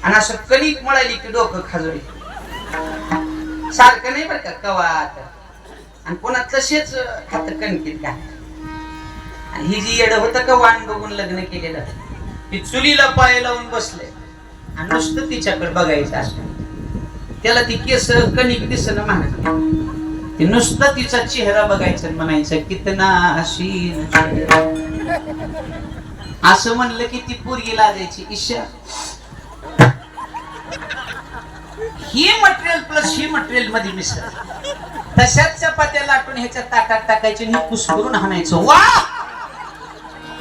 आणि असं कणिक मळाली की डोकं खाजोळी सारखं नाही बरं का कवात आणि पुन्हा तसेच खात कणकीत घाल. आणि ही जी येड होतं का वाण बघून लग्न केलेलं ती चुलीला पाय लावून बसले आणि नुसतं तिच्याकडे बघायचं असतं. त्याला ती केस कणिक दिसणं म्हणत ती नुसतं तिचा चेहरा बघायचं म्हणायचं कितना हसीन असं म्हणलं की ती पोरगी लाजायची. ईशा ही मटेरियल प्लस ही मटेरियल मध्ये मिसळ तशाच चपात्या लाटून ह्याच्या ताटात टाकायचे आणि कुस्करून हाणायचं. वा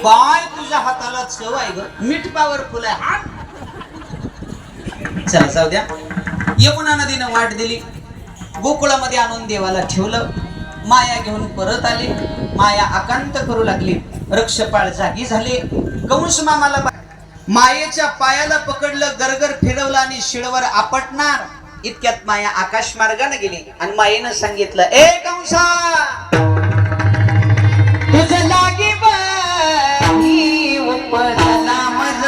काय तुझ्या हाताला चव आहे ग, मीठ पॉवरफुल आहे हा. चला जाऊ द्या. यमुना नदीनं वाट दिली, गोकुळामध्ये आणून देवाला ठेवलं. माया घेऊन परत आले. माया आकांत करू लागली. रक्षपाळ जागी झाले. कंस मामाला मायेच्या पायाला पकडलं, गरगर फिरवलं आणि शिळवर आपटणार इतक्यात माया आकाश मार्गाने गेली आणि मायेनं सांगितलं, ए कंसा तुझं लागी बाई उपजला मज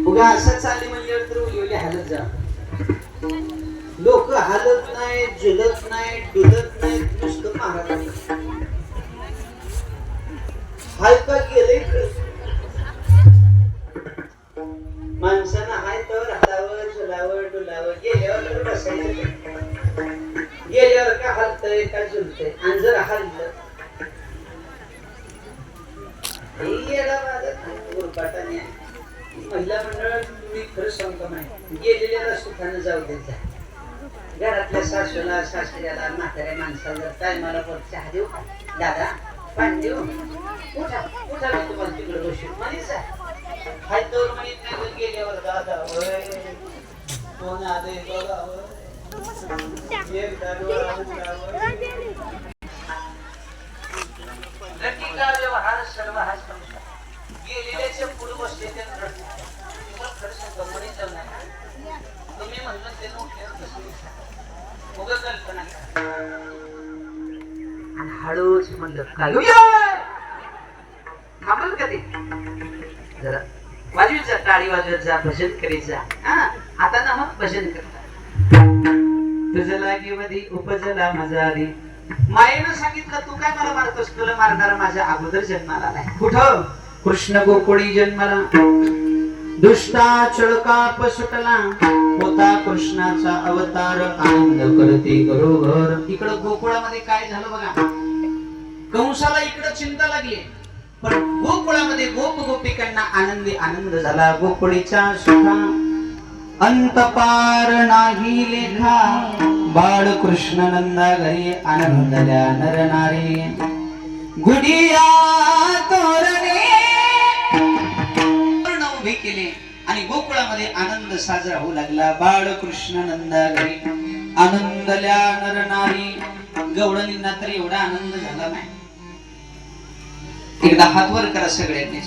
उगा असं चालली म्हणजे तर उलवली हालत जा. लोक हालत नाही, झुलत नाही, डुलत नाही, नुसतं महाराज हाय का गेले. माणसानं हाय तर हलावं, झुलावं, डुलावं. गेल्यावर बसायचं, गेल्यावर का हलतंय का झुलतंय. आणि जर हललं महिला मंडळ तुम्ही खरं सांगता नाही गेलेल्याला सुखानं जाऊ देत जा. घरातल्या सासूला सासऱ्याला म्हाताऱ्या माणसाला काय मला चहा देऊ दादा पाणी देऊ उठा उठा मी तुम्हाला तिकडे बसू म्हणीचा हाय तर म्हणत नाही गेल्यावर दादा होय कोण आले बघा एक दादा लटीका व्यवहार सर्व हा संसार गेलेल्याच्या पुढे बसले ते खरं सांगतो म्हणीच नाही तुम्ही म्हणलं ते उठल्यावर कसं उगा कल्पना आणि हळूच म्हणलं काय थांबल का ते जरा वाजवीत जा, टाळी वाजवत जा, भजन करीत जा. आता ना मग भजन करता तुझं लागी मधी उपजला माझा आधी. मायेनं सांगितलं तू काय मला मारतोस, तुला मारणारा माझ्या अगोदर जन्माला नाही. कुठं कृष्ण गोकुळी जन्माला दुष्टा चळकाप सुटला होता कृष्णाचा अवतार आनंद करते घरोघर. इकडं गोकुळामध्ये काय झालं बघा. कंसाला इकडं चिंता लागली पण गोकुळामध्ये गोप गोपिकांना आनंदी आनंद झाला. गोकुळीचा सुखा अंत पार नाही लेखा बाळ कृष्ण नंदा घरी आनंदल्या नर नारी. गुडिया तोरणे उभे केले आणि गोकुळामध्ये आनंद साजरा होऊ लागला. बाळ कृष्ण नंदा घरी आनंदल्या नर नारी. गवळणींना तर एवढा आनंद झाला नाही. एकदा हात वर करा सगळ्यांनी.